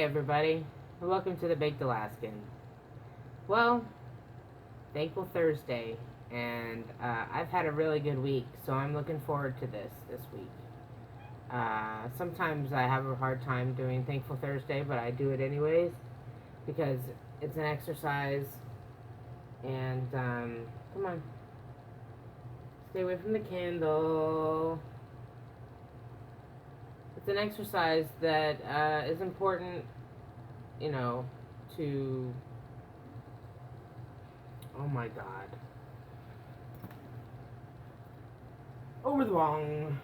Hey everybody, and welcome to the Baked Alaskan. Well, thankful Thursday, and I've had a really good week, so I'm looking forward to this week. Sometimes I have a hard time doing Thankful Thursday, but I do it anyways because it's an exercise, and come on, stay away from the candle. It's an exercise that is important, you know, to. Oh my god. Over the bong.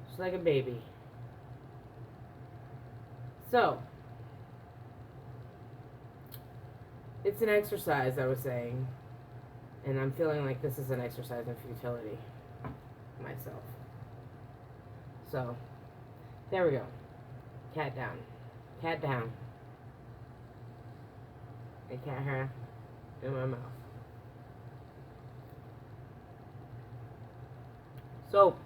Just like a baby. So, it's an exercise, I was saying. And I'm feeling like this is an exercise in futility myself. So, there we go. Cat down. Cat down. And cat hair in my mouth. So,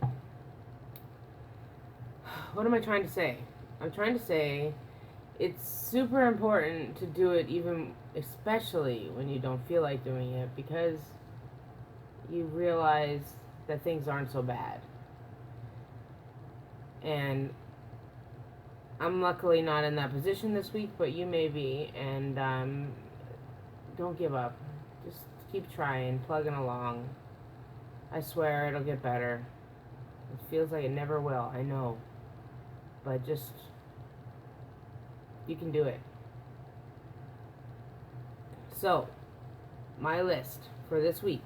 what am I trying to say? I'm trying to say it's super important to do it, even especially when you don't feel like doing it, because you realize that things aren't so bad. And I'm luckily not in that position this week, but you may be, and don't give up. Just keep trying, plugging along. I swear it'll get better. It feels like it never will, I know. But just, you can do it. So, my list for this week.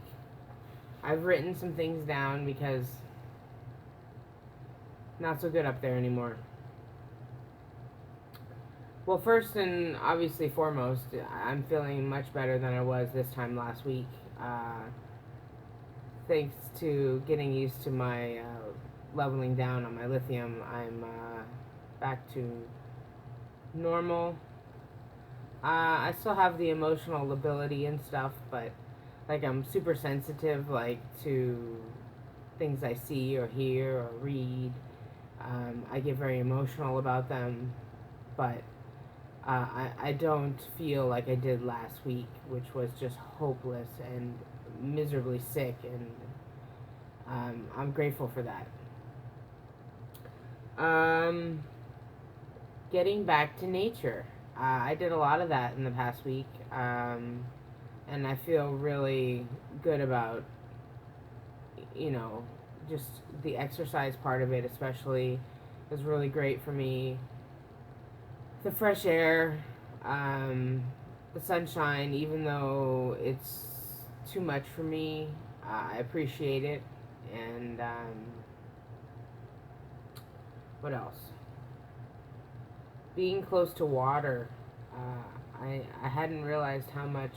I've written some things down because not so good up there anymore. Well, first and obviously foremost, I'm feeling much better than I was this time last week. Thanks to getting used to my leveling down on my lithium, I'm back to normal. I still have the emotional lability and stuff, but like I'm super sensitive, like to things I see or hear or read. I get very emotional about them, but I don't feel like I did last week, which was just hopeless and miserably sick, and I'm grateful for that. Getting back to nature. I did a lot of that in the past week, and I feel really good about, just the exercise part of it especially is really great for me. The fresh air, the sunshine, even though it's too much for me, I appreciate it. And what else? Being close to water. I hadn't realized how much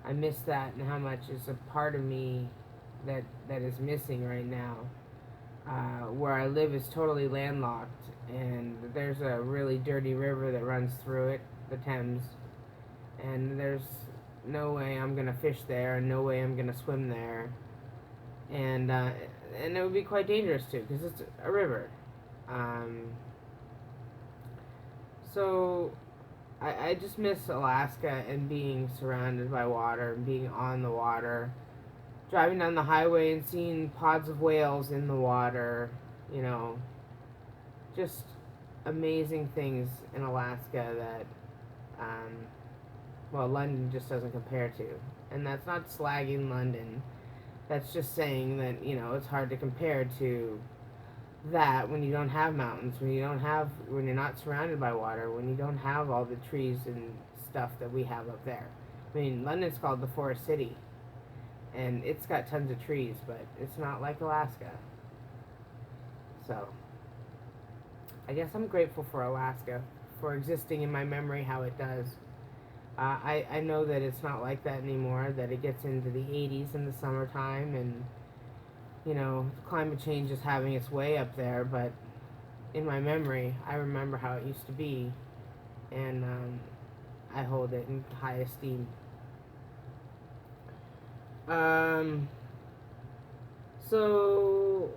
I miss that and how much is a part of me that is missing right now. Where I live is totally landlocked, and there's a really dirty river that runs through it, the Thames, and there's no way I'm gonna fish there, and no way I'm gonna swim there, and it would be quite dangerous too, because it's a river. So I just miss Alaska and being surrounded by water and being on the water, driving down the highway and seeing pods of whales in the water, just amazing things in Alaska that, London just doesn't compare to. And that's not slagging London. That's just saying that, it's hard to compare to that when you don't have mountains, when you're not surrounded by water, when you don't have all the trees and stuff that we have up there. I mean, London's called the Forest City, and it's got tons of trees, but it's not like Alaska. So, I guess I'm grateful for Alaska, for existing in my memory how it does. I know that it's not like that anymore, that it gets into the 80s in the summertime, and climate change is having its way up there, but in my memory, I remember how it used to be, and I hold it in high esteem. So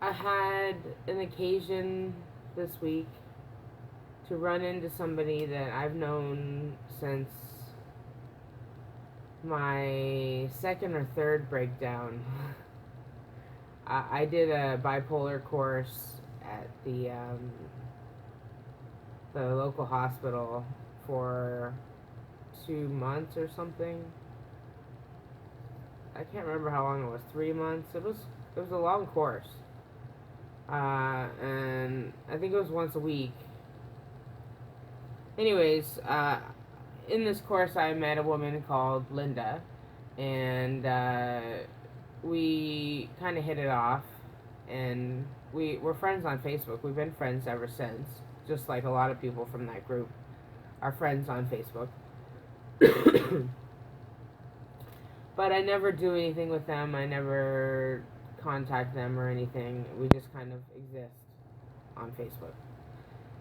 I had an occasion this week to run into somebody that I've known since my second or third breakdown. I did a bipolar course at the local hospital for 2 months or something. I can't remember how long it was. 3 months. It was a long course, and I think it was once a week. Anyways, in this course, I met a woman called Linda, and we kind of hit it off, and we're friends on Facebook. We've been friends ever since, just like a lot of people from that group are friends on Facebook. But I never do anything with them. I never contact them or anything. We just kind of exist on Facebook.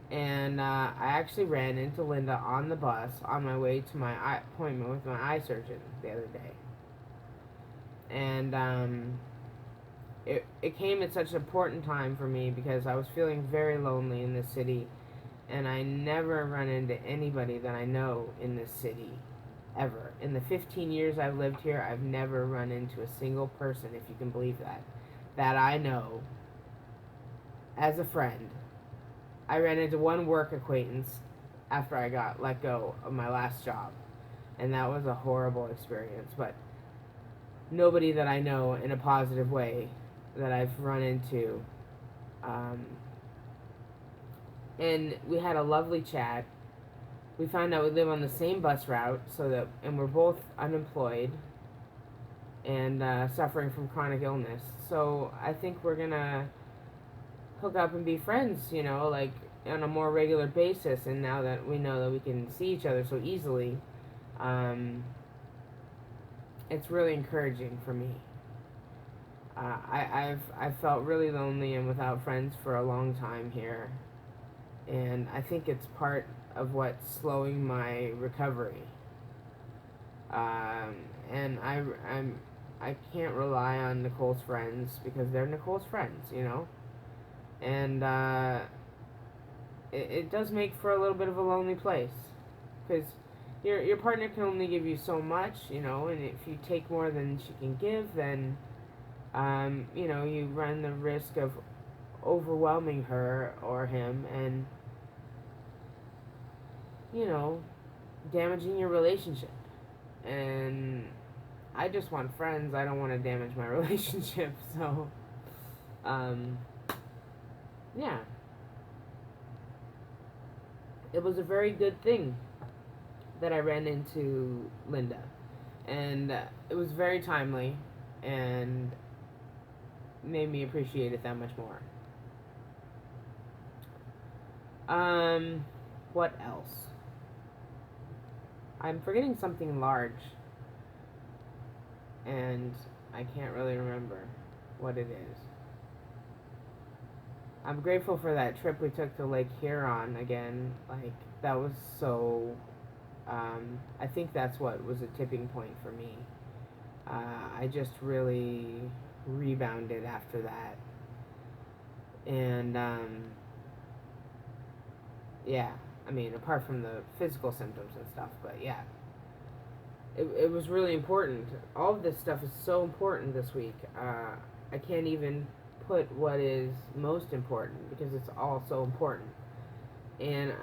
And I actually ran into Linda on the bus on my way to my appointment with my eye surgeon the other day. And it came at such an important time for me because I was feeling very lonely in this city, and I never run into anybody that I know in this city, ever. In the 15 years I've lived here, I've never run into a single person, if you can believe that I know as a friend. I ran into one work acquaintance after I got let go of my last job, and that was a horrible experience, but nobody that I know in a positive way that I've run into. And we had a lovely chat. We found out we live on the same bus route, and we're both unemployed and suffering from chronic illness. So I think we're gonna hook up and be friends, like on a more regular basis. And now that we know that we can see each other so easily, it's really encouraging for me. I've felt really lonely and without friends for a long time here, and I think it's part of what's slowing my recovery. And I can't rely on Nicole's friends because they're Nicole's friends, and it does make for a little bit of a lonely place because your partner can only give you so much, and if you take more than she can give, then you run the risk of overwhelming her or him and damaging your relationship. And I just want friends. I don't want to damage my relationship. So yeah, it was a very good thing that I ran into Linda, and it was very timely and made me appreciate it that much more. What else? I'm forgetting something large, and I can't really remember what it is. I'm grateful for that trip we took to Lake Huron again. Like, that was so, I think that's what was a tipping point for me. I just really rebounded after that. And, yeah, I mean, apart from the physical symptoms and stuff, but yeah. It was really important. All of this stuff is so important this week. I can't even put what is most important because it's all so important. And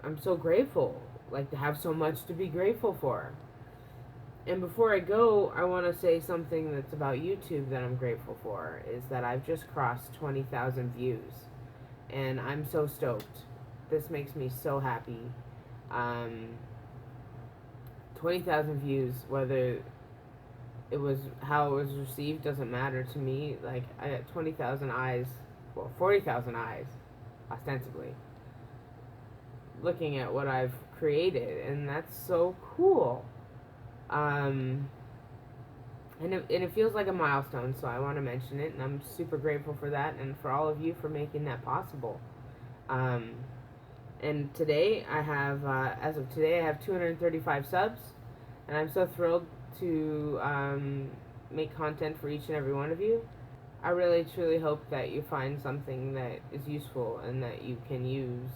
I'm so grateful, like, to have so much to be grateful for. And before I go, I want to say something that's about YouTube that I'm grateful for, is that I've just crossed 20,000 views. And I'm so stoked. This makes me so happy. 20,000 views, whether it was how it was received doesn't matter to me. Like, I got 20,000 eyes, well, 40,000 eyes, ostensibly, looking at what I've created, and that's so cool. And it feels like a milestone, so I want to mention it, and I'm super grateful for that, and for all of you for making that possible. And today, as of today, I have 235 subs, and I'm so thrilled to make content for each and every one of you. I really truly hope that you find something that is useful and that you can use.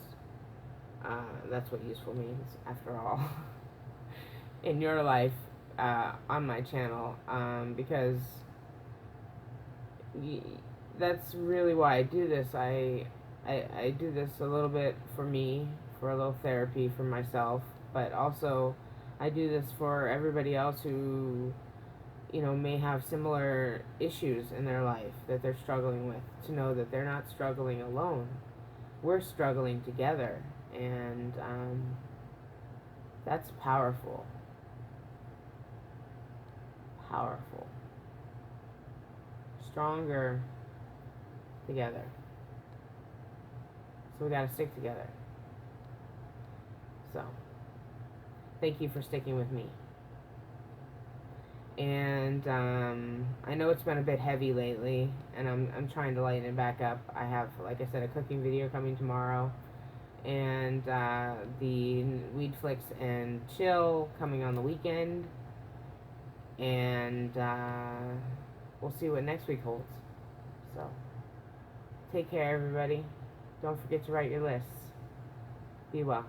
That's what useful means, after all, in your life, on my channel, because that's really why I do this. I do this a little bit for me, for a little therapy for myself, but also I do this for everybody else who, may have similar issues in their life that they're struggling with, to know that they're not struggling alone. We're struggling together, and that's powerful. Powerful. Stronger together. So we gotta stick together. So, thank you for sticking with me. And I know it's been a bit heavy lately, and I'm trying to lighten it back up. I have, like I said, a cooking video coming tomorrow, and the Weed Flicks and Chill coming on the weekend, and we'll see what next week holds. So, take care, everybody. Don't forget to write your lists. Be well.